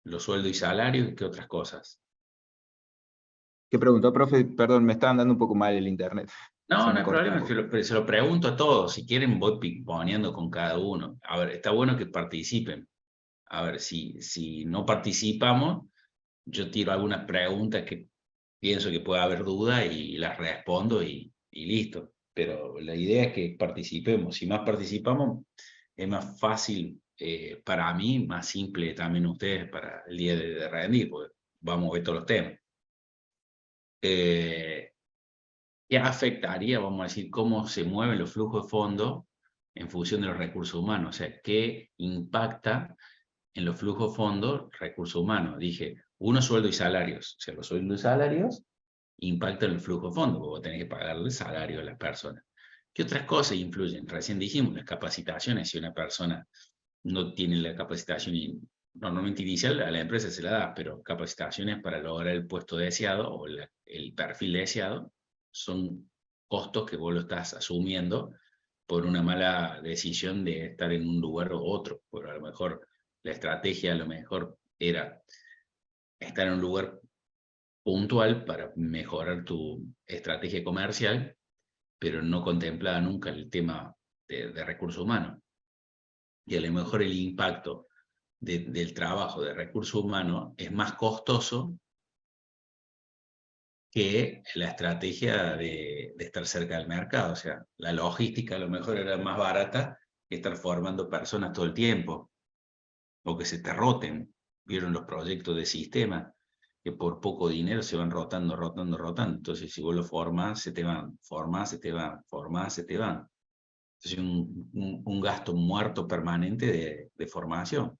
los sueldos y salarios y qué otras cosas. ¿Qué preguntó, profe? Perdón, me estaban dando un poco mal el internet. No, Se no me hay cortó un problema, poco. se lo pregunto a todos. Si quieren, voy poniendo con cada uno. A ver, está bueno que participen. A ver, si no participamos, yo tiro algunas preguntas que pienso que puede haber duda y las respondo y listo. Pero la idea es que participemos. Si más participamos, es más fácil para mí, más simple también ustedes para el día de rendir, porque vamos a ver todos los temas. ¿Qué afectaría, vamos a decir, cómo se mueven los flujos de fondos en función de los recursos humanos? O sea, ¿qué impacta en los flujos de fondos recursos humanos? Dije, uno, sueldo y salarios. O sea, los sueldos y salarios impactan el flujo de fondos, porque vos tenés que pagarle salario a las personas. ¿Qué otras cosas influyen? Recién dijimos, las capacitaciones. Si una persona no tiene la capacitación normalmente inicial, a la empresa se la da, pero capacitaciones para lograr el puesto deseado o el perfil deseado son costos que vos lo estás asumiendo por una mala decisión de estar en un lugar u otro. Pero a lo mejor la estrategia a lo mejor era estar en un lugar puntual para mejorar tu estrategia comercial, pero no contemplaba nunca el tema de recursos humanos. Y a lo mejor el impacto del trabajo de recursos humanos es más costoso que la estrategia de estar cerca del mercado. O sea, la logística a lo mejor era más barata que estar formando personas todo el tiempo, o que se te roten. Vieron los proyectos de sistema, que por poco dinero se van rotando, rotando, rotando. Entonces, si vos lo formás, se te van, formás, se te van, formás, se te van. Entonces, un gasto muerto permanente de formación.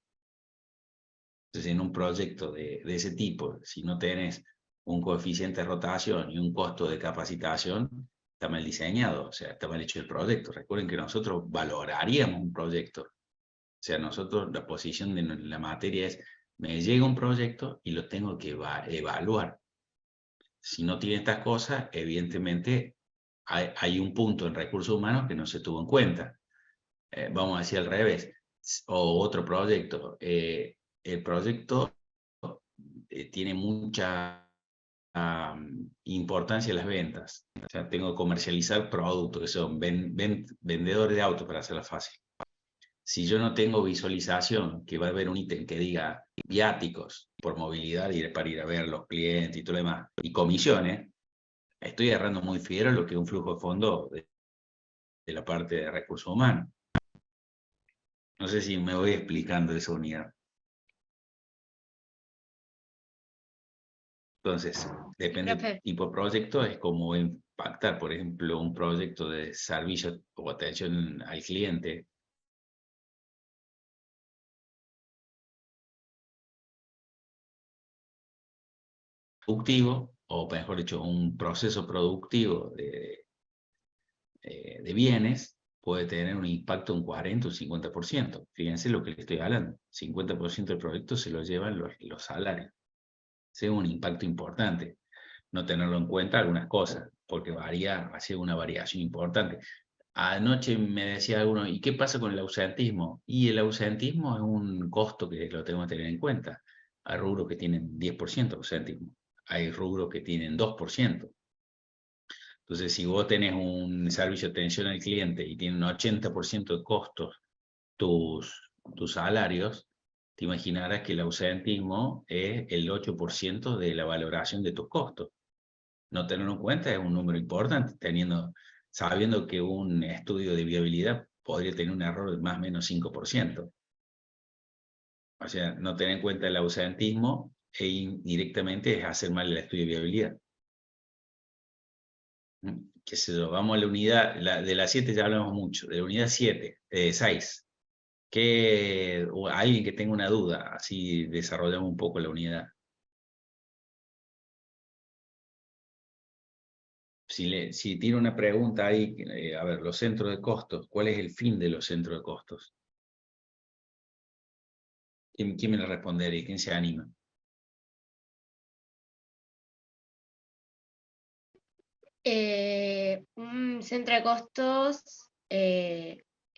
Entonces, en un proyecto de ese tipo, si no tenés un coeficiente de rotación y un costo de capacitación, está mal diseñado, o sea, está mal hecho el proyecto. Recuerden que nosotros valoraríamos un proyecto. O sea, nosotros la posición de la materia es, me llega un proyecto y lo tengo que evaluar. Si no tiene estas cosas, evidentemente hay un punto en recursos humanos que no se tuvo en cuenta. Vamos a decir al revés, o otro proyecto. El proyecto tiene mucha importancia en las ventas. O sea, tengo que comercializar productos que son vendedores de autos, para hacerla fácil. Si yo no tengo visualización, que va a haber un ítem que diga viáticos por movilidad para ir a ver a los clientes y todo lo demás, y comisiones, estoy agarrando muy fiero lo que es un flujo de fondo de la parte de recursos humanos. No sé si me voy explicando esa unidad. Entonces, depende del tipo de proyecto, es como impactar, por ejemplo, un proyecto de servicio o atención al cliente. Productivo, o mejor dicho, un proceso productivo de bienes, puede tener un impacto de un 40 o un 50%. Fíjense lo que le estoy hablando. 50% del proyecto se lo llevan los salarios. Es un impacto importante. No tenerlo en cuenta algunas cosas, porque hace una variación importante. Anoche me decía alguno, ¿y qué pasa con el ausentismo? Y el ausentismo es un costo que lo tenemos que tener en cuenta. Hay rubros que tienen 10% de ausentismo, hay rubros que tienen 2%. Entonces, si vos tenés un servicio de atención al cliente y tiene un 80% de costos tus salarios, te imaginarás que el ausentismo es el 8% de la valoración de tus costos. No tenerlo en cuenta es un número importante, sabiendo que un estudio de viabilidad podría tener un error de más o menos 5%. O sea, no tener en cuenta el ausentismo e indirectamente es hacer mal el estudio de viabilidad. Qué sé yo, vamos a la unidad, de la 7 ya hablamos mucho, de la unidad 7, 6. O alguien que tenga una duda, así desarrollamos un poco la unidad. Si tiene una pregunta ahí, a ver, los centros de costos, ¿cuál es el fin de los centros de costos? ¿Quién me lo respondería? ¿Quién se anima? Un centro de costos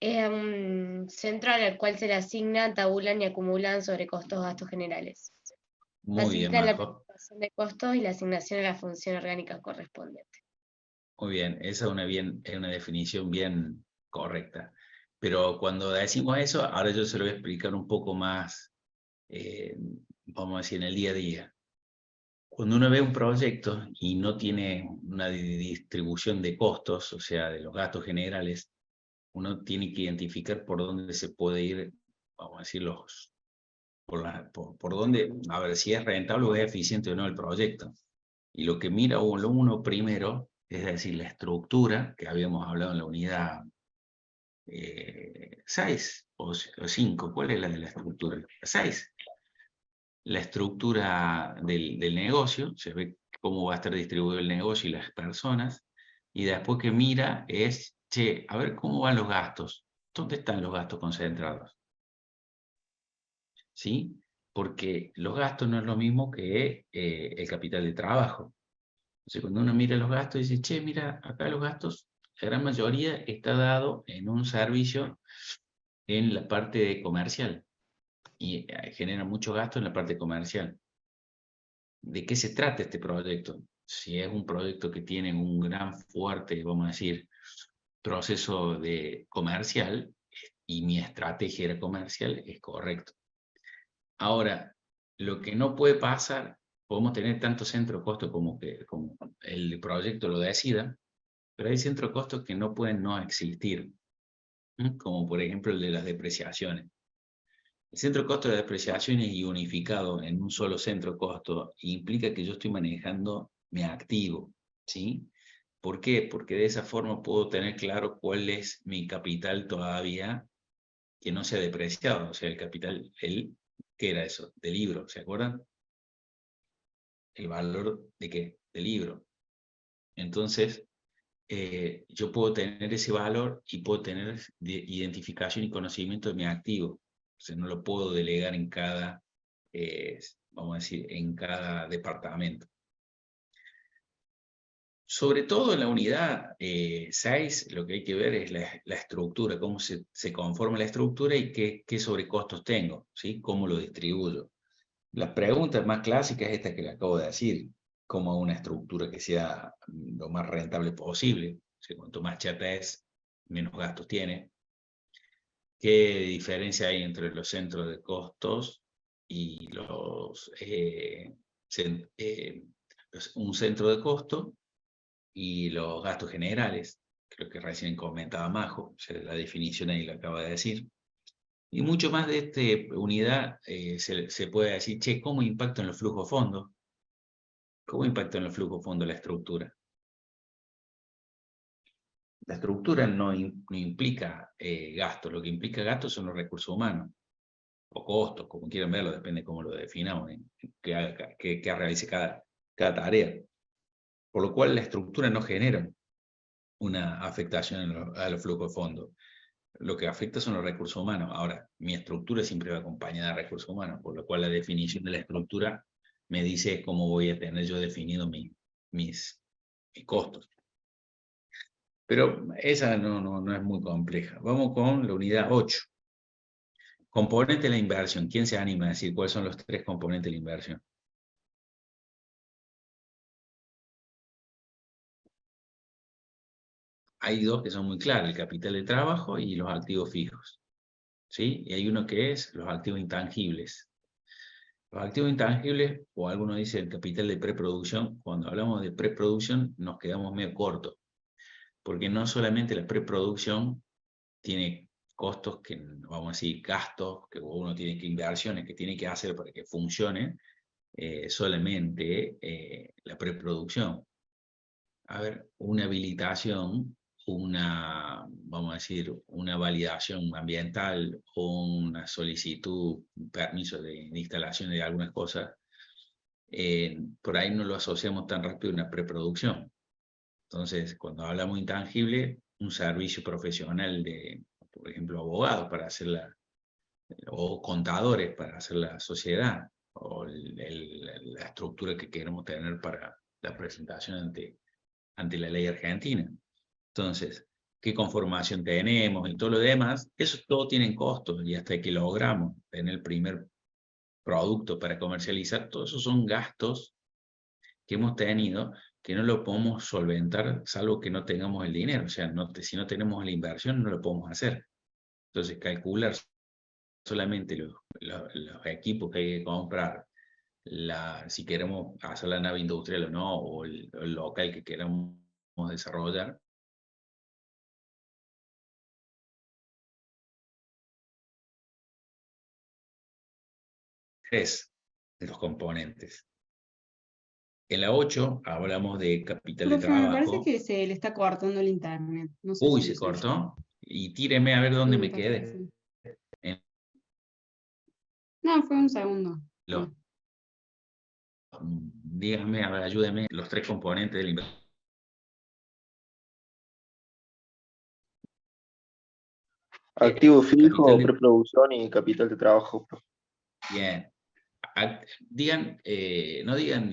Un centro al cual se le asignan, tabulan y acumulan sobrecostos gastos generales. Muy bien, Facilitan la Majo. planificación de costos y la asignación a la función orgánica correspondiente. Muy bien, esa es una definición bien correcta. Pero cuando decimos eso, ahora yo se lo voy a explicar un poco más, vamos a decir, en el día a día. Cuando uno ve un proyecto y no tiene una distribución de costos, o sea, de los gastos generales, uno tiene que identificar por dónde se puede ir, vamos a decir, por dónde, a ver si es rentable o es eficiente o no el proyecto. Y lo que mira uno primero, es decir, la estructura, que habíamos hablado en la unidad 6 o 5, ¿cuál es la de la estructura? 6. La estructura del negocio, se ve cómo va a estar distribuido el negocio y las personas, y después que mira es, che, a ver cómo van los gastos, ¿dónde están los gastos concentrados? ¿Sí? Porque los gastos no es lo mismo que el capital de trabajo. Entonces, cuando uno mira los gastos, dice, che, mira, acá los gastos, la gran mayoría está dado en un servicio en la parte comercial, y genera mucho gasto en la parte comercial. ¿De qué se trata este proyecto? Si es un proyecto que tiene un gran fuerte, vamos a decir, proceso de comercial, y mi estrategia era comercial, es correcto. Ahora, lo que no puede pasar, podemos tener tanto centro de costo como el proyecto lo decida, pero hay centros de costos que no pueden no existir, como por ejemplo el de las depreciaciones. El centro de costo de depreciación es unificado en un solo centro de costo e implica que yo estoy manejando mi activo, ¿sí? ¿Por qué? Porque de esa forma puedo tener claro cuál es mi capital todavía que no se ha depreciado. O sea, el capital, ¿qué era eso? De libro, ¿se acuerdan? ¿El valor de qué? Del libro. Entonces, yo puedo tener ese valor y puedo tener identificación y conocimiento de mi activo. O sea, no lo puedo delegar en cada, vamos a decir, en cada departamento. Sobre todo en la unidad 6, lo que hay que ver es la estructura, cómo se conforma la estructura y qué sobrecostos tengo, ¿sí? Cómo lo distribuyo. La pregunta más clásica es esta que le acabo de decir: ¿cómo hago una estructura que sea lo más rentable posible? O sea, cuanto más chata es, menos gastos tiene. ¿Qué diferencia hay entre los centros de costos y un centro de costo y los gastos generales? Creo que recién comentaba Majo, o sea, la definición ahí la acaba de decir. Y mucho más de esta unidad se puede decir, che, ¿cómo impacta en los flujos fondos? ¿Cómo impacta en los flujos fondos la estructura? La estructura no implica gastos, lo que implica gastos son los recursos humanos, o costos, como quieran verlo, depende de cómo lo definamos, que realice cada tarea. Por lo cual la estructura no genera una afectación a los flujos de fondos. Lo que afecta son los recursos humanos. Ahora, mi estructura siempre va acompañada de recursos humanos, por lo cual la definición de la estructura me dice cómo voy a tener yo definido mis costos. Pero esa no es muy compleja. Vamos con la unidad 8. Componente de la inversión. ¿Quién se anima a decir cuáles son los 3 componentes de la inversión? Hay 2 que son muy claros: el capital de trabajo y los activos fijos, ¿sí? Y hay uno que es los activos intangibles. Los activos intangibles, o algunos dicen el capital de preproducción. Cuando hablamos de preproducción nos quedamos medio cortos, porque no solamente la preproducción tiene costos que, vamos a decir, gastos que uno tiene que, inversiones que tiene que hacer para que funcione solamente la preproducción. A ver, una habilitación, vamos a decir, una validación ambiental o una solicitud, un permiso de instalación de algunas cosas, por ahí no lo asociamos tan rápido a una preproducción. Entonces, cuando hablamos intangible, un servicio profesional de, por ejemplo, abogados para hacer o contadores para hacer la sociedad, o la estructura que queremos tener para la presentación ante la ley argentina. Entonces, qué conformación tenemos y todo lo demás, eso todo tiene costos, y hasta que logramos tener el primer producto para comercializar, todos esos son gastos que hemos tenido que no lo podemos solventar salvo que no tengamos el dinero. O sea, si no tenemos la inversión no lo podemos hacer. Entonces, calcular solamente los equipos que hay que comprar, si queremos hacer la nave industrial o no, o el local que queramos desarrollar, tres de los componentes. En la 8 hablamos de capital de Profe, me parece trabajo. que se le está cortando el internet. No sé Uy, si se soy yo. cortó. Y tíreme a ver Sí, dónde me me parece que quedé. sí. En No, fue un segundo. los- dígame, a ver, ayúdeme, los tres componentes del inversión. Activo fijo, Capital de, preproducción y capital de trabajo. bien. Digan, no digan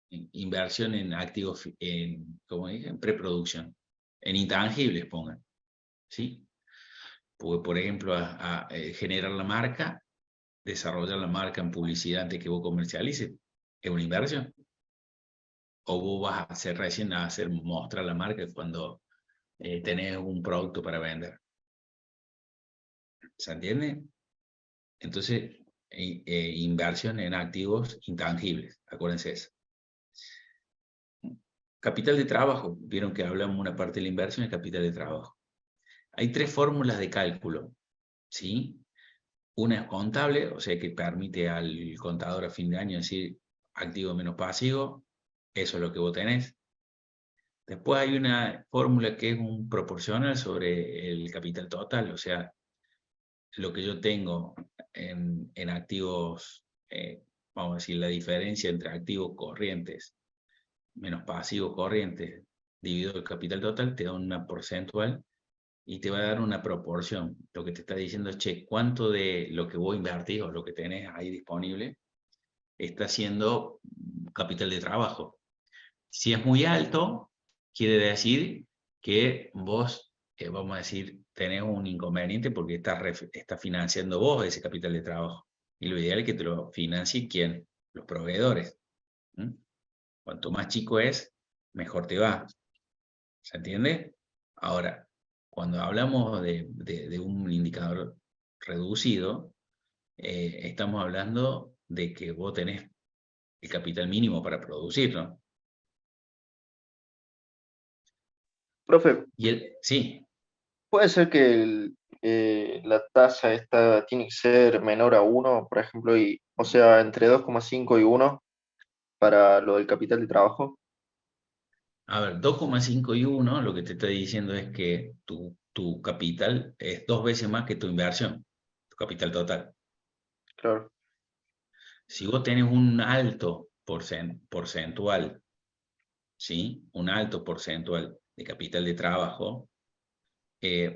inversión en activos, como dije, en preproducción. En intangibles pongan. ¿Sí? Porque, por ejemplo, generar la marca, desarrollar la marca en publicidad antes que vos comercialices, es una inversión. O vos vas a hacer recién a hacer mostrar la marca cuando tenés un producto para vender. ¿Se entiende? Entonces, inversión en activos intangibles, acuérdense eso. Capital de trabajo, vieron que hablamos una parte de la inversión y capital de trabajo. Hay tres fórmulas de cálculo, ¿sí? Una es contable, o sea que permite al contador a fin de año decir activo menos pasivo, eso es lo que vos tenés. Después hay una fórmula que es un proporcional sobre el capital total, o sea, lo que yo tengo en activos, vamos a decir, la diferencia entre activos corrientes menos pasivos corrientes dividido el capital total, te da una porcentual y te va a dar una proporción. Lo que te está diciendo es, che, ¿cuánto de lo que vos invertís o lo que tenés ahí disponible está siendo capital de trabajo? Si es muy alto, quiere decir que vos, vamos a decir, tenés un inconveniente porque estás financiando vos ese capital de trabajo. Y lo ideal es que te lo financie ¿quién? Los proveedores. ¿Mm? Cuanto más chico es, mejor te va. ¿Se entiende? Ahora, cuando hablamos de un indicador reducido, estamos hablando de que vos tenés el capital mínimo para producir, ¿no? Profe, Sí, ¿puede ser que la tasa esta tiene que ser menor a 1, por ejemplo, o sea, entre 2,5 y 1 para lo del capital de trabajo? a ver, 2,5 y 1, lo que te está diciendo es que tu capital es 2 veces más que tu inversión, tu capital total. Claro. Si vos tenés un alto porcentual, ¿sí? Un alto porcentual de capital de trabajo,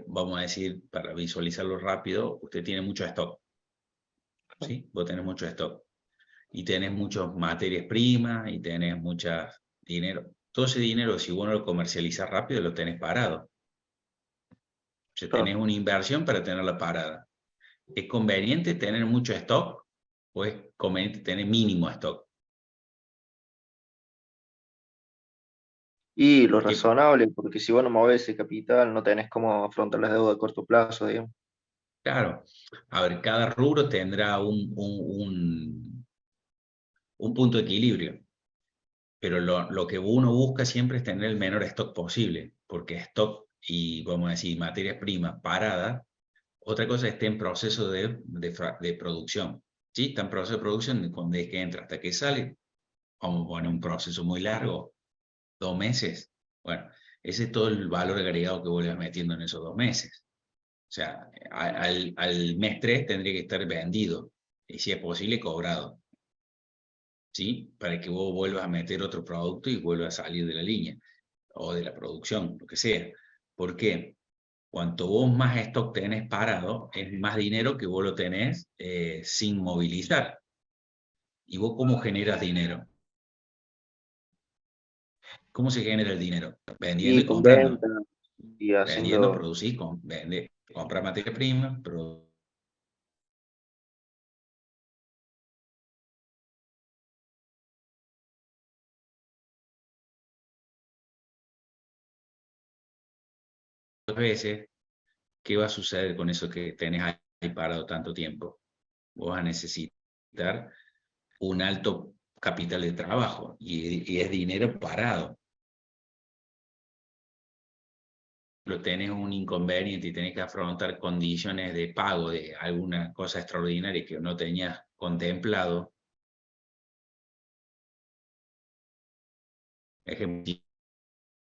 vamos a decir, para visualizarlo rápido, usted tiene mucho stock, ¿sí? Vos tenés mucho stock. Y tenés muchas materias primas, y tenés muchas dinero. Todo ese dinero, si vos no lo comercializas rápido, lo tenés parado. O sea, tenés Claro. una inversión para tenerla parada. ¿Es conveniente tener mucho stock o es conveniente tener mínimo stock? Y lo ¿Qué? razonable, porque si vos no movés ese capital, no tenés cómo afrontar las deudas a corto plazo, digamos. Claro. A ver, cada rubro tendrá un punto de equilibrio. Pero lo que uno busca siempre es tener el menor stock posible, porque stock y, vamos a decir, materias primas paradas, otra cosa es que esté en proceso de producción. ¿Sí? Está en proceso de producción, desde que entra hasta que sale, vamos a poner un proceso muy largo, 2 meses. Bueno, ese es todo el valor agregado que vos le vas metiendo en esos 2 meses. O sea, al mes 3 tendría que estar vendido, y si es posible, cobrado. ¿Sí? Para que vos vuelvas a meter otro producto y vuelvas a salir de la línea o de la producción, lo que sea. ¿Por qué? Cuanto vos más stock tenés parado, es más dinero que vos lo tenés sin movilizar. ¿Y vos cómo generas dinero? ¿Cómo se genera el dinero? Vendiendo Y y con comprando. venta, y Vendiendo, haciendo... producir, comprar materia prima, veces, ¿qué va a suceder con eso que tenés ahí parado tanto tiempo? Vos vas a necesitar un alto capital de trabajo y es dinero parado. Lo tenés un inconveniente y tenés que afrontar condiciones de pago de alguna cosa extraordinaria que no tenías contemplado. Ejemplo,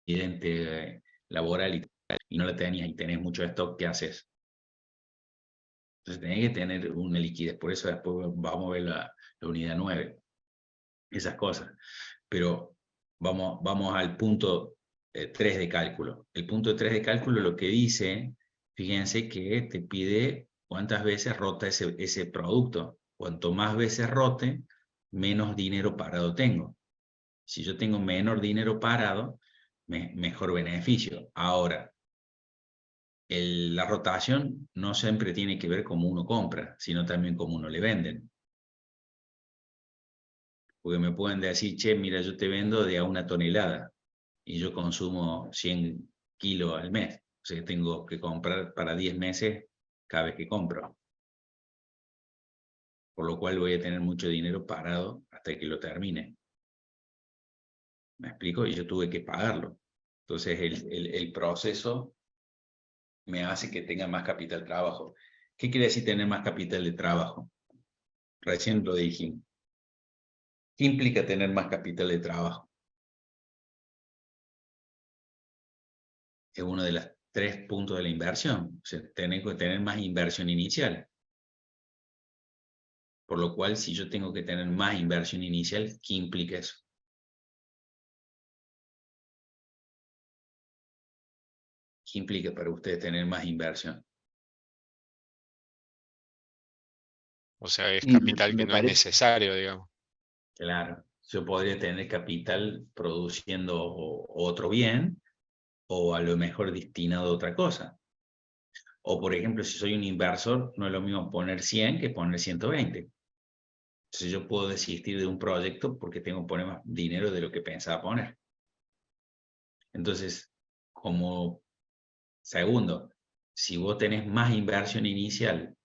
accidente laboral y no la tenías y tenés mucho stock, ¿qué haces? Entonces tenés que tener una liquidez. Por eso después vamos a ver la unidad 9, esas cosas. Pero vamos al punto 3 de cálculo. El punto 3 de cálculo lo que dice, fíjense que te pide cuántas veces rota ese producto. Cuanto más veces rote, menos dinero parado tengo. Si yo tengo menor dinero parado, mejor beneficio. Ahora, la rotación no siempre tiene que ver cómo uno compra, sino también cómo uno le venden. Porque me pueden decir, che, mira, yo te vendo de a 1 tonelada y yo consumo 100 kilos al mes. O sea, tengo que comprar para 10 meses cada vez que compro. Por lo cual voy a tener mucho dinero parado hasta que lo termine. ¿Me explico? Y yo tuve que pagarlo. Entonces el proceso me hace que tenga más capital de trabajo. ¿Qué quiere decir tener más capital de trabajo? Recién lo dijimos. ¿Qué implica tener más capital de trabajo? Es uno de los 3 puntos de la inversión. O sea, tener que tener más inversión inicial. Por lo cual, si yo tengo que tener más inversión inicial, ¿qué implica eso? ¿Qué implica para ustedes tener más inversión? O sea, es Y capital que me no es parece, necesario, digamos. Claro, yo podría tener capital produciendo otro bien, o a lo mejor destinado a otra cosa. O, por ejemplo, si soy un inversor, no es lo mismo poner 100 que poner 120. Entonces yo puedo desistir de un proyecto porque tengo que poner más dinero de lo que pensaba poner. Entonces, como segundo, si vos tenés más inversión inicial,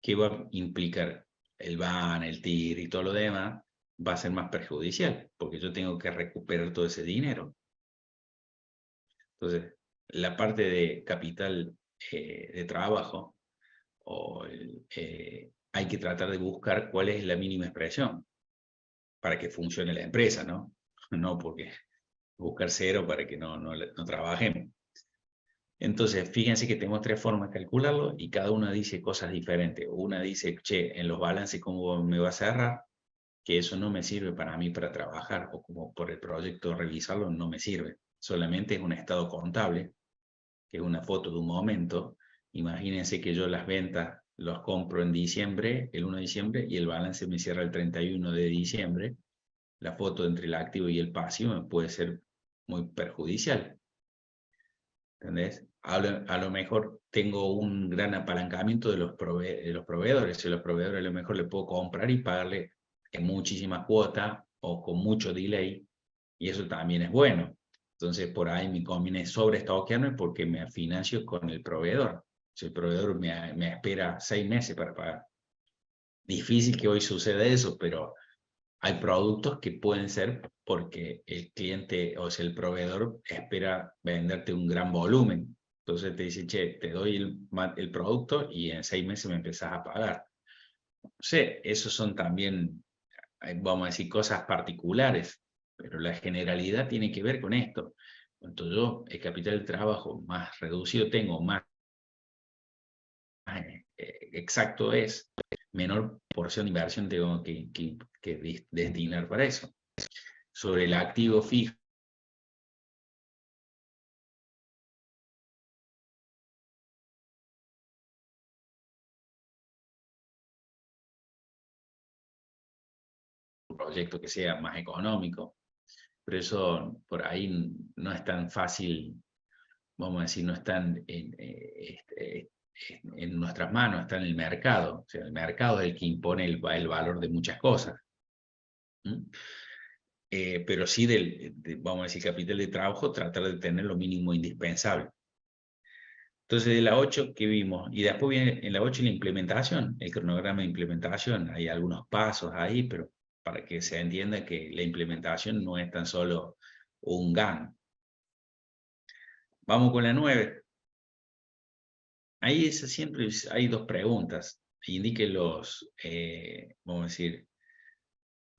¿qué va a implicar? El BAN, el TIR y todo lo demás va a ser más perjudicial, porque yo tengo que recuperar todo ese dinero. Entonces, la parte de capital de trabajo, hay que tratar de buscar cuál es la mínima expresión para que funcione la empresa, ¿no? No porque buscar cero para que no trabajemos. Entonces, fíjense que tenemos 3 formas de calcularlo y cada una dice cosas diferentes. Una dice, che, en los balances, ¿cómo me va a cerrar? Que eso no me sirve para mí para trabajar, o como por el proyecto revisarlo, no me sirve. Solamente es un estado contable, que es una foto de un momento. Imagínense que yo las ventas los compro en diciembre, el 1 de diciembre, y el balance me cierra el 31 de diciembre. La foto entre el activo y el pasivo me puede ser muy perjudicial. ¿Entendés? A lo mejor tengo un gran apalancamiento de los proveedores. Si los proveedores a lo mejor le puedo comprar y pagarle en muchísima cuota o con mucho delay, y eso también es bueno. Entonces por ahí me conviene sobreestoquearme porque me financio con el proveedor. Si el proveedor me espera 6 meses para pagar. Difícil que hoy suceda eso, pero hay productos que pueden ser porque el cliente, o sea, el proveedor espera venderte un gran volumen. Entonces te dice, che, te doy el producto y en 6 meses me empezás a pagar. No sé, esos son también, vamos a decir, cosas particulares, pero la generalidad tiene que ver con esto. Cuanto yo el capital de trabajo más reducido tengo, más exacto es, menor porción de inversión tengo que destinar para eso. Sobre el activo fijo, un proyecto que sea más económico, pero eso por ahí no es tan fácil vamos a decir, no están en nuestras manos, está en el mercado. O sea, el mercado es el que impone el valor de muchas cosas. Pero sí vamos a decir, capital de trabajo, tratar de tener lo mínimo indispensable. Entonces, de la 8 que vimos, y después viene en la 8 la implementación, el cronograma de implementación. Hay algunos pasos ahí, pero para que se entienda que la implementación no es tan solo un GAN. Vamos con la 9. Ahí siempre hay dos preguntas. Indique los, vamos a decir,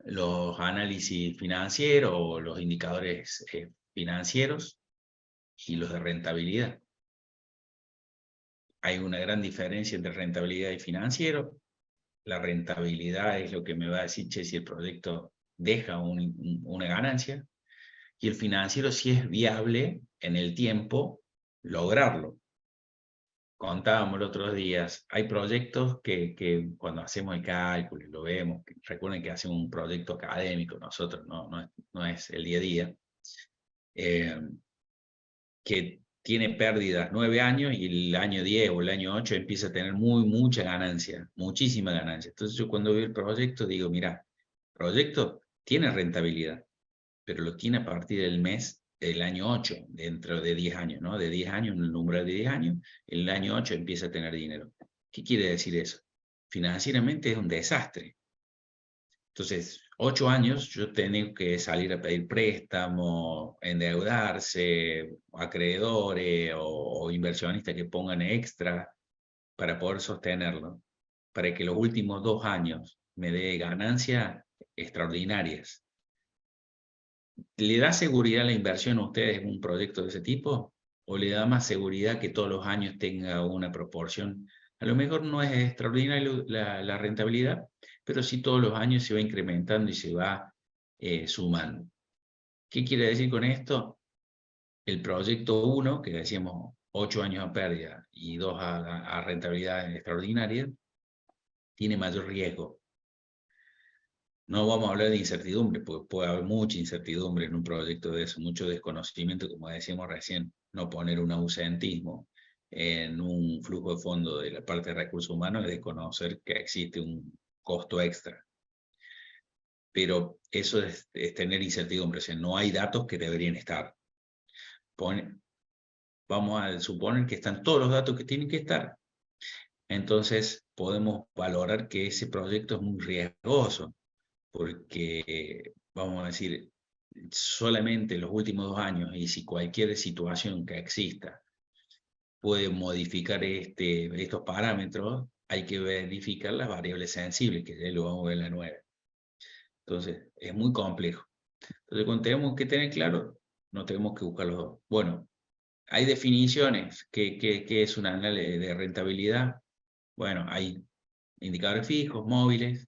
los análisis financieros o los indicadores financieros y los de rentabilidad. Hay una gran diferencia entre rentabilidad y financiero. La rentabilidad es lo que me va a decir, che, si el proyecto deja una ganancia, y el financiero si es viable en el tiempo lograrlo. Contábamos los otros días, hay proyectos que cuando hacemos el cálculo y lo vemos, recuerden que hacemos un proyecto académico, nosotros no es el día a día, que tiene pérdidas 9 años y el año 10 o el año 8 empieza a tener mucha ganancia, muchísima ganancia. Entonces yo cuando veo el proyecto digo, mira, el proyecto tiene rentabilidad, pero lo tiene a partir del mes del año 8, dentro de 10 años, ¿no? De 10 años, en el umbral de 10 años, el año 8 empieza a tener dinero. ¿Qué quiere decir eso? Financieramente es un desastre. Entonces, 8 años yo tengo que salir a pedir préstamo, endeudarse, acreedores o inversionistas que pongan extra para poder sostenerlo, para que los últimos 2 años me dé ganancias extraordinarias. ¿Le da seguridad la inversión a ustedes en un proyecto de ese tipo? ¿O le da más seguridad que todos los años tenga una proporción? A lo mejor no es extraordinaria la rentabilidad, pero sí todos los años se va incrementando y se va sumando. ¿Qué quiere decir con esto? El proyecto 1, que decíamos 8 años a pérdida y 2 a rentabilidad extraordinaria, tiene mayor riesgo. No vamos a hablar de incertidumbre, porque puede haber mucha incertidumbre en un proyecto de eso, mucho desconocimiento, como decíamos recién, no poner un ausentismo en un flujo de fondo de la parte de recursos humanos es desconocer que existe un costo extra. Pero eso es tener incertidumbre, o sea, no hay datos que deberían estar. Vamos a suponer que están todos los datos que tienen que estar. Entonces podemos valorar que ese proyecto es muy riesgoso, porque, vamos a decir, solamente en los últimos 2 años, y si cualquier situación que exista puede modificar estos parámetros, hay que verificar las variables sensibles, que ya lo vamos a ver en la 9. Entonces, es muy complejo. Entonces, cuando tenemos que tener claro, no tenemos que buscar los dos. Bueno, hay definiciones. ¿Qué es un análisis de rentabilidad? Bueno, hay indicadores fijos, móviles.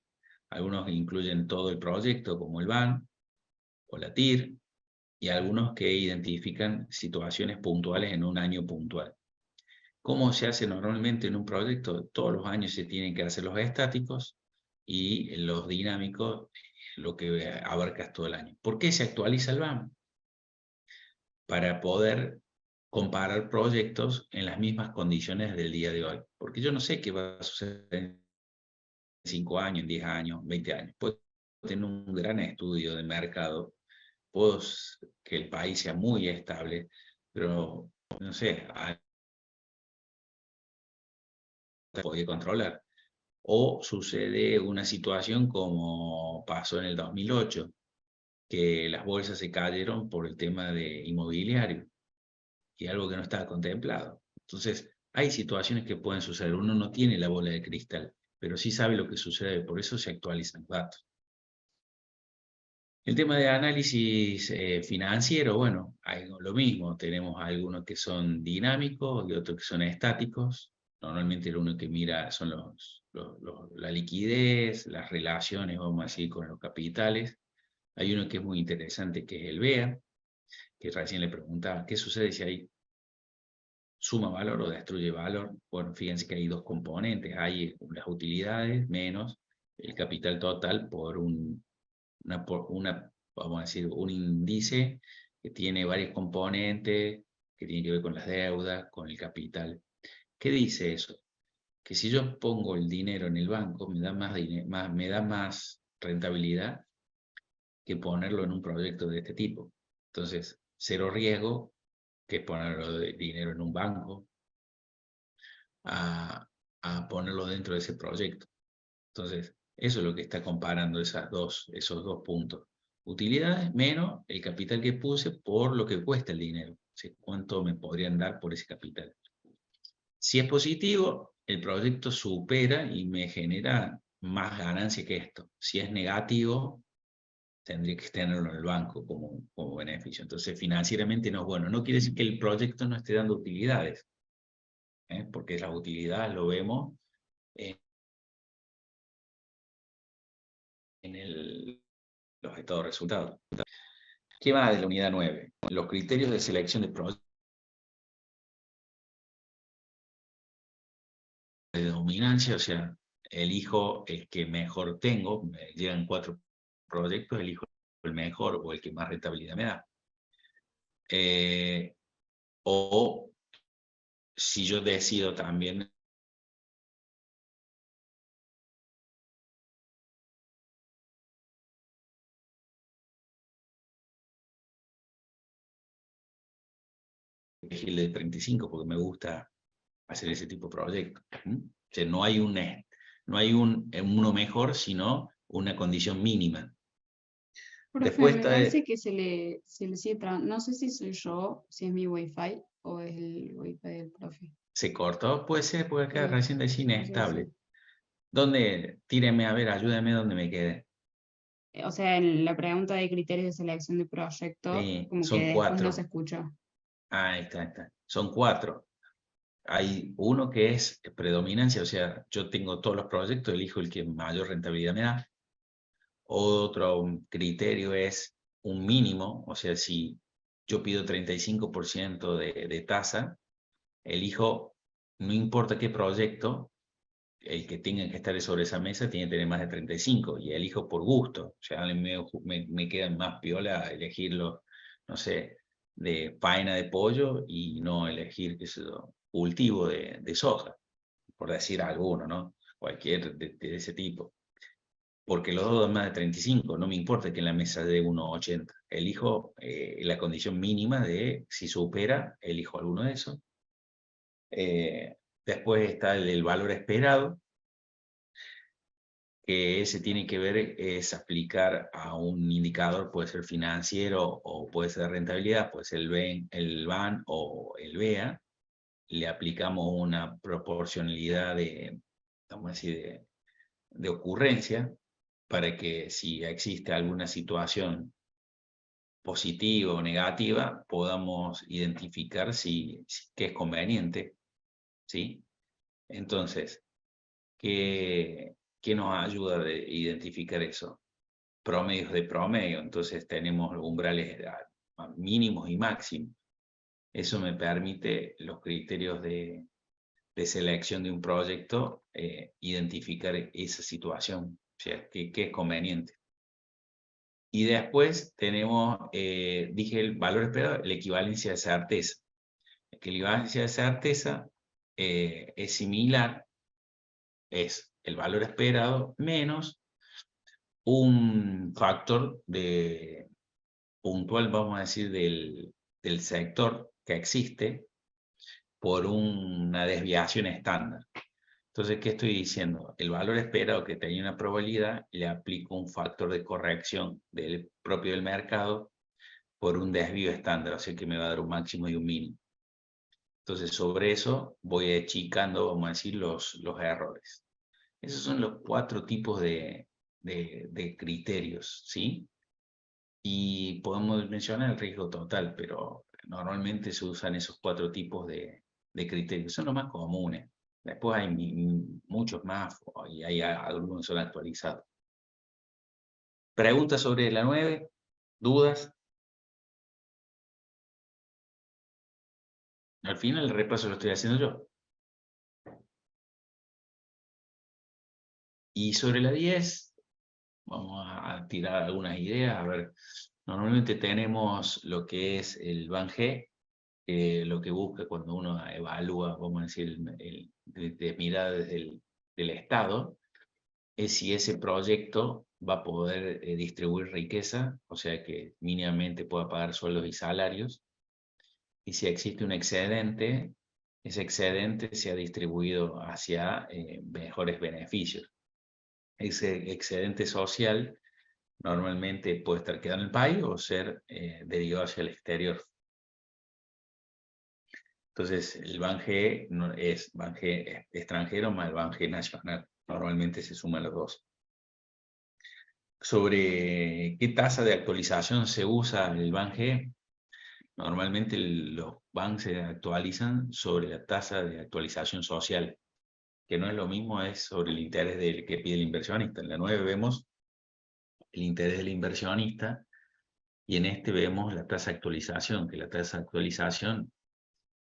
Algunos incluyen todo el proyecto, como el BAN o la TIR, y algunos que identifican situaciones puntuales en un año puntual. ¿Cómo se hace normalmente en un proyecto? Todos los años se tienen que hacer los estáticos y los dinámicos, lo que abarcas todo el año. ¿Por qué se actualiza el BAN? Para poder comparar proyectos en las mismas condiciones del día de hoy. Porque yo no sé qué va a suceder en 5 años, en 10 años, 20 años. Puedo tener un gran estudio de mercado, puedo que el país sea muy estable, pero no sé, podía controlar. O sucede una situación como pasó en el 2008, que las bolsas se cayeron por el tema de inmobiliario, y algo que no estaba contemplado. Entonces, hay situaciones que pueden suceder. Uno no tiene la bola de cristal, pero sí sabe lo que sucede, por eso se actualizan los datos. El tema de análisis financiero, bueno, hay lo mismo. Tenemos algunos que son dinámicos y otros que son estáticos. Normalmente lo uno que mira son la liquidez, las relaciones, vamos a decir, con los capitales. Hay uno que es muy interesante, que es el BEA, que recién le preguntaba, ¿qué sucede si hay suma valor o destruye valor? Bueno, fíjense que hay 2 componentes. Hay las utilidades menos el capital total por vamos a decir, un índice que tiene varios componentes, que tiene que ver con las deudas, con el capital. ¿Qué dice eso? Que si yo pongo el dinero en el banco, me da más rentabilidad que ponerlo en un proyecto de este tipo. Entonces, cero riesgo, que ponerlo de dinero en un banco, a ponerlo dentro de ese proyecto. Entonces, eso es lo que está comparando esos dos puntos. Utilidades menos el capital que puse por lo que cuesta el dinero. O sea, ¿cuánto me podrían dar por ese capital? Si es positivo, el proyecto supera y me genera más ganancia que esto. Si es negativo, tendría que tenerlo en el banco como beneficio. Entonces, financieramente no es bueno. No quiere decir que el proyecto no esté dando utilidades, porque las utilidades lo vemos en los estados de resultados. ¿Qué va de la unidad 9? Los criterios de selección de proyectos de dominancia, o sea, elijo el que mejor tengo, me llegan 4 proyectos, elijo el mejor o el que más rentabilidad me da. O si yo decido también elegir el de 35 porque me gusta hacer ese tipo de proyectos. O sea, no hay uno mejor, sino una condición mínima. Profe, Después me está parece que se le sigue no sé si soy yo, si es mi wifi o es el wifi del profe. se cortó, puede ser, porque acá Sí, recién decía no sé inestable. si- ¿Dónde? Tíreme, a ver, ayúdame donde me quede. O sea, en la pregunta de criterios de selección de proyecto, Sí, como que son después no se 4. escuchó. Ahí está. Son 4. Hay uno que es predominancia, o sea, yo tengo todos los proyectos, elijo el que mayor rentabilidad me da. Otro criterio es un mínimo, o sea, si yo pido 35% de tasa, elijo, no importa qué proyecto, el que tenga que estar sobre esa mesa tiene que tener más de 35, y elijo por gusto. O sea, me queda más piola elegirlo, no sé, de faena de pollo y no elegir, qué sé yo, cultivo de soja, por decir alguno, ¿no? Cualquier de ese tipo. Porque los dos dan más de 35, no me importa que en la mesa dé 1,80. Elijo la condición mínima de, si supera, elijo alguno de esos. Después está el valor esperado, que ese tiene que ver, es aplicar a un indicador, puede ser financiero o puede ser de rentabilidad, puede ser el BAN o el BEA. Le aplicamos una proporcionalidad vamos a decir, de ocurrencia, para que si existe alguna situación positiva o negativa, podamos identificar qué es conveniente, ¿sí? Entonces, ¿qué nos ayuda a identificar eso? Promedios de promedio, entonces tenemos umbrales mínimos y máximos. Eso me permite los criterios de selección de un proyecto, identificar esa situación, o sea, qué es conveniente. Y después tenemos, dije el valor esperado, la equivalencia de certeza. La equivalencia de certeza es similar, es el valor esperado menos un factor puntual, vamos a decir, del sector que existe por una desviación estándar. Entonces, ¿qué estoy diciendo? El valor esperado que tenía una probabilidad, le aplico un factor de corrección del propio del mercado por un desvío estándar, o sea que me va a dar un máximo y un mínimo. Entonces, sobre eso voy achicando, vamos a decir, los errores. Esos son los 4 tipos de criterios, ¿sí? Y podemos mencionar el riesgo total, pero normalmente se usan esos 4 tipos de criterios. Son los más comunes. Después hay muchos más y hay algunos que son actualizados. ¿Preguntas sobre la 9? ¿Dudas? Al final el repaso lo estoy haciendo yo. Y sobre la 10, vamos a tirar algunas ideas. A ver, normalmente tenemos lo que es el BANG, lo que busca cuando uno evalúa, vamos a decir, de mirada desde del Estado, es si ese proyecto va a poder distribuir riqueza, o sea que mínimamente pueda pagar sueldos y salarios, y si existe un excedente, ese excedente se ha distribuido hacia mejores beneficios. Ese excedente social normalmente puede estar quedando en el país o ser derivado hacia el exterior. Entonces, el Banje no es Banje extranjero más el Banje nacional. Normalmente se suman los dos. Sobre qué tasa de actualización se usa el Banje, normalmente los bancos se actualizan sobre la tasa de actualización social, que no es lo mismo, es sobre el interés que pide el inversionista. En la 9 vemos el interés del inversionista y en este vemos la tasa de actualización, que la tasa de actualización,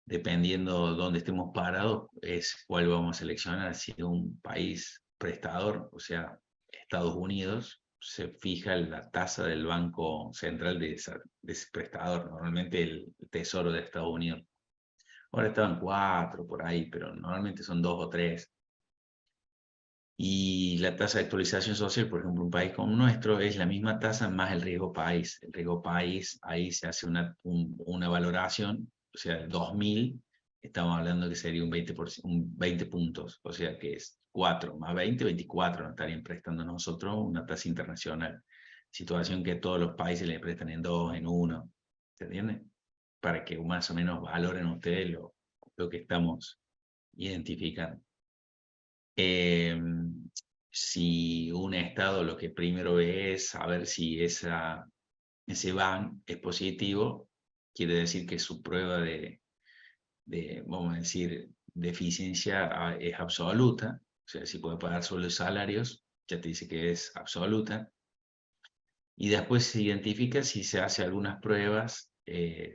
dependiendo de dónde estemos parados, es cuál vamos a seleccionar. Si es un país prestador, o sea, Estados Unidos, se fija la tasa del Banco Central de ese prestador, normalmente el Tesoro de Estados Unidos. Ahora estaban 4 por ahí, pero normalmente son 2 o 3. Y la tasa de actualización social, por ejemplo, un país como nuestro, es la misma tasa más el riesgo país. El riesgo país, ahí se hace una valoración, o sea, el 2000, estamos hablando que sería un 20 puntos, o sea que es 4 más 20, 24, nos estarían prestando a nosotros una tasa internacional. Situación que todos los países le prestan en 2, en 1, ¿se entiende? Para que más o menos valoren ustedes lo que estamos identificando. Si un Estado lo que primero ve es saber si ese ban es positivo, quiere decir que su prueba de vamos a decir, de eficiencia es absoluta, o sea, si puede pagar solo los salarios, ya te dice que es absoluta, y después se identifica si se hace algunas pruebas,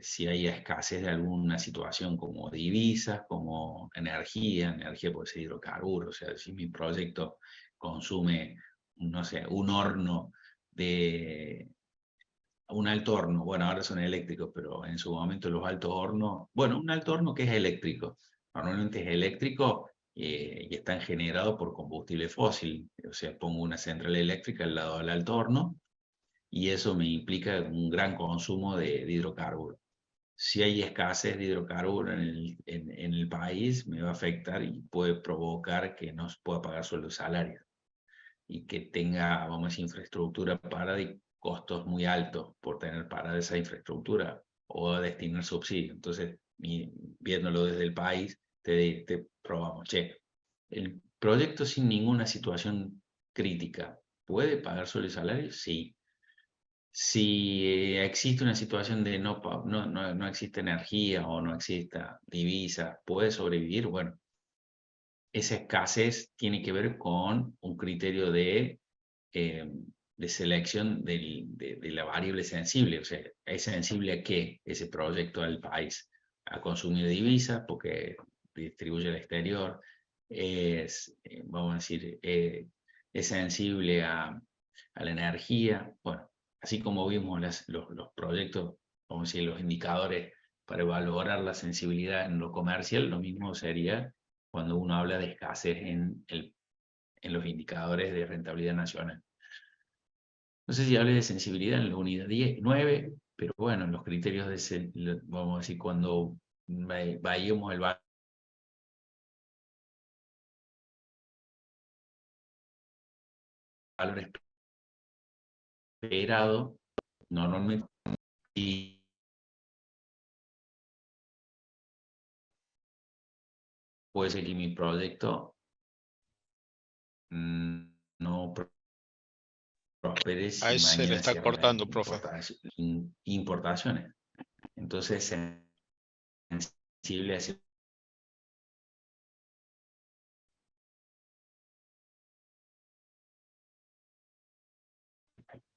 si hay escasez de alguna situación como divisas, como energía puede ser hidrocarburos, o sea, si mi proyecto consume, no sé, un horno un alto horno, bueno, ahora son eléctricos, pero en su momento los altos hornos, bueno, un alto horno que es eléctrico, normalmente es eléctrico y están generados por combustible fósil, o sea, pongo una central eléctrica al lado del alto horno, y eso me implica un gran consumo de hidrocarburos. Si hay escasez de hidrocarburos en el país, me va a afectar y puede provocar que no se pueda pagar solo salarios y que tenga, vamos a decir, infraestructura parada y costos muy altos por tener parada esa infraestructura o destinar subsidios. Entonces, viéndolo desde el país, te probamos, che, el proyecto sin ninguna situación crítica, ¿puede pagar solo el salario? Sí. Si existe una situación de no existe energía o no existe divisa, ¿puede sobrevivir? Bueno, esa escasez tiene que ver con un criterio de selección de la variable sensible. O sea, ¿es sensible a qué ese proyecto del país? A consumir divisas porque distribuye al exterior. Vamos a decir, es sensible a la energía. Bueno, así como vimos los proyectos, vamos a decir, los indicadores para evaluar la sensibilidad en lo comercial, lo mismo sería cuando uno habla de escasez en los indicadores de rentabilidad nacional. No sé si hablé de sensibilidad en la unidad 9, pero bueno, los criterios vamos a decir, cuando vayamos el valor esperado, normalmente, y puede ser que mi proyecto no prospere si Ahí se le mañana está cierran cortando, profe. importaciones. Entonces, sensible a ese.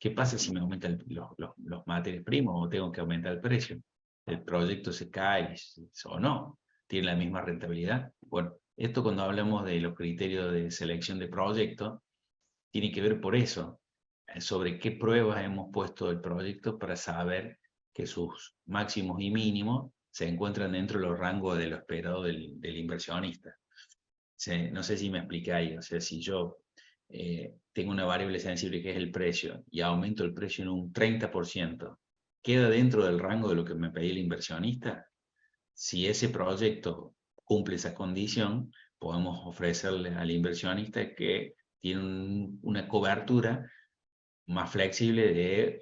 ¿Qué pasa si me aumentan los materiales primos o tengo que aumentar el precio? ¿El proyecto se cae o no? ¿Tiene la misma rentabilidad? Bueno, esto cuando hablamos de los criterios de selección de proyectos, tiene que ver por eso, sobre qué pruebas hemos puesto el proyecto para saber que sus máximos y mínimos se encuentran dentro de los rangos de lo esperado del inversionista. No sé si me expliqué ahí, o sea, si yo tengo una variable sensible que es el precio y aumento el precio en un 30%, ¿queda dentro del rango de lo que me pedí el inversionista? Si ese proyecto cumple esa condición, podemos ofrecerle al inversionista que tiene una cobertura más flexible de,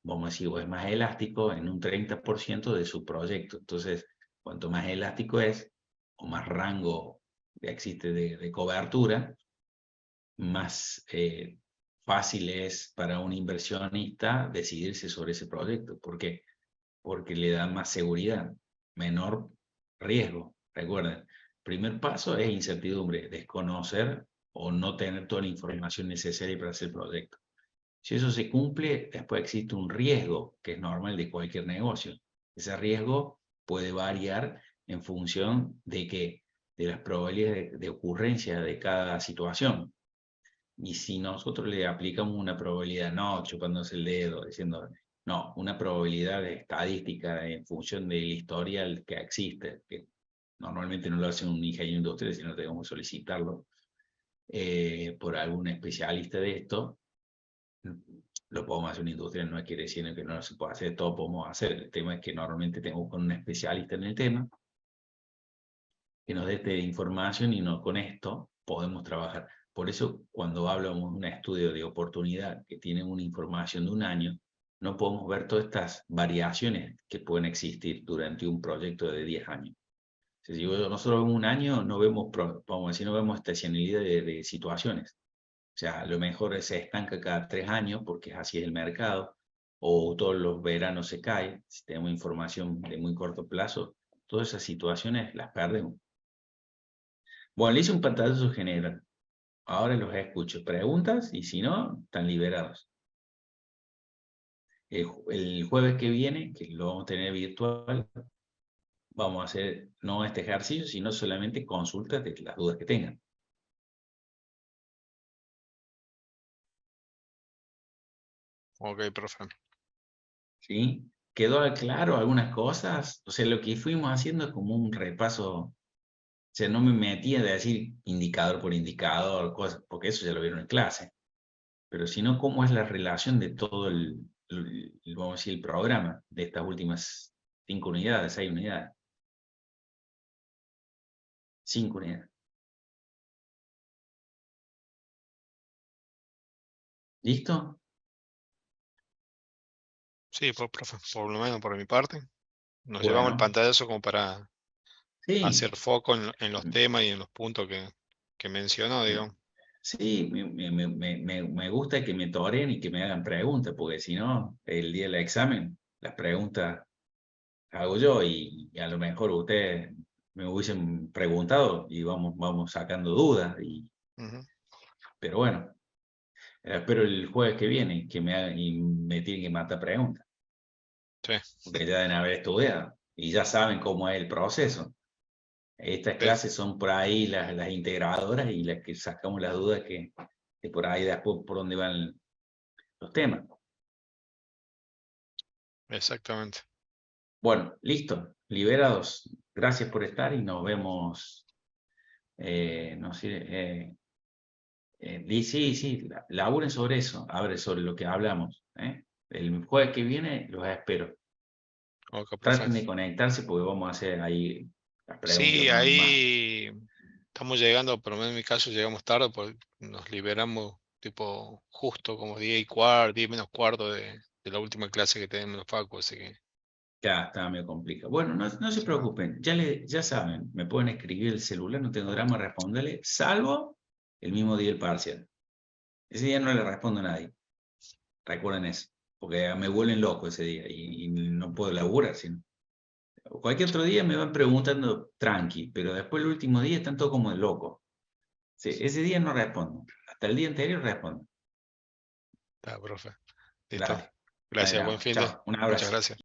vamos a decir, o es más elástico en un 30% de su proyecto. Entonces, cuanto más elástico es, o más rango existe de cobertura, más fácil es para un inversionista decidirse sobre ese proyecto. ¿Por qué? Porque le da más seguridad, menor riesgo. Recuerden, primer paso es incertidumbre, desconocer o no tener toda la información necesaria para hacer el proyecto. Si eso se cumple, después existe un riesgo, que es normal de cualquier negocio. Ese riesgo puede variar en función de las probabilidades de ocurrencia de cada situación. Y si nosotros le aplicamos una probabilidad, no chupándose el dedo, diciendo, no, una probabilidad estadística en función del historial que existe, que normalmente no lo hace un ingeniero industrial, sino tenemos que solicitarlo por algún especialista de esto, lo podemos hacer una industria, no quiere decir que no se pueda hacer, todo podemos hacer. El tema es que normalmente tenemos con un especialista en el tema que nos dé esta información y con esto podemos trabajar. Por eso, cuando hablamos de un estudio de oportunidad que tiene una información de un año, no podemos ver todas estas variaciones que pueden existir durante un proyecto de 10 años. O sea, si nosotros en un año no vemos, vamos a decir, no vemos estacionalidad de situaciones. O sea, a lo mejor se estanca cada 3 años porque así es el mercado, o todos los veranos se cae. Si tenemos información de muy corto plazo, todas esas situaciones las perdemos. Bueno, le hice un pantallazo general. Ahora los escucho. Preguntas y si no, están liberados. El jueves que viene, que lo vamos a tener virtual, vamos a hacer no este ejercicio, sino solamente consultas de las dudas que tengan. Ok, profe. ¿Sí? ¿Quedó claro algunas cosas? O sea, lo que fuimos haciendo es como un repaso. O sea, no me metía de decir indicador por indicador, cosas, porque eso ya lo vieron en clase. Pero sino cómo es la relación de todo vamos a decir, el programa de estas últimas 5 unidades, 6 unidades. 5 unidades. ¿Listo? Sí, pues, profe, por lo menos por mi parte. Nos llevamos el Bueno, pantallazo como para sí, hacer foco en los temas y en los puntos que mencionó, digamos. sí, me gusta que me toren y que me hagan preguntas, porque si no, el día del examen, las preguntas hago yo y a lo mejor ustedes me hubiesen preguntado y vamos sacando dudas. Ujú. Pero bueno, espero el jueves que viene que me hagan y me tienen que matar preguntas, Sí, porque ya deben haber estudiado y ya saben cómo es el proceso. Estas sí, clases son por ahí las integradoras y las que sacamos las dudas que por ahí después por donde van los temas. exactamente. Bueno, listo, liberados. Gracias por estar y nos vemos. No sé, sí, laburen sobre eso, sobre lo que hablamos. El jueves que viene los espero. Ok, profe. Traten de conectarse porque vamos a hacer ahí las preguntas Sí, más. ahí estamos llegando, por lo menos en mi caso llegamos tarde, porque nos liberamos tipo justo como 10:15, 10 menos cuarto de la última clase que tenemos en los Facu, así que Ya está medio complicado. Bueno, no se sí, no. preocupen, ya saben, me pueden escribir el celular, no tengo drama responderle, salvo el mismo día del parcial. Ese día no le respondo a nadie. Recuerden eso, porque me vuelven loco ese día y no puedo laburar. Cualquier otro día me van preguntando tranqui, pero después el último día están todos como de loco. Sí, ese día no respondo. Hasta el día anterior respondo. Está, profe. Listo. Dale, dale, Gracias, buen fin de. chao, un Muchas abrazo. gracias.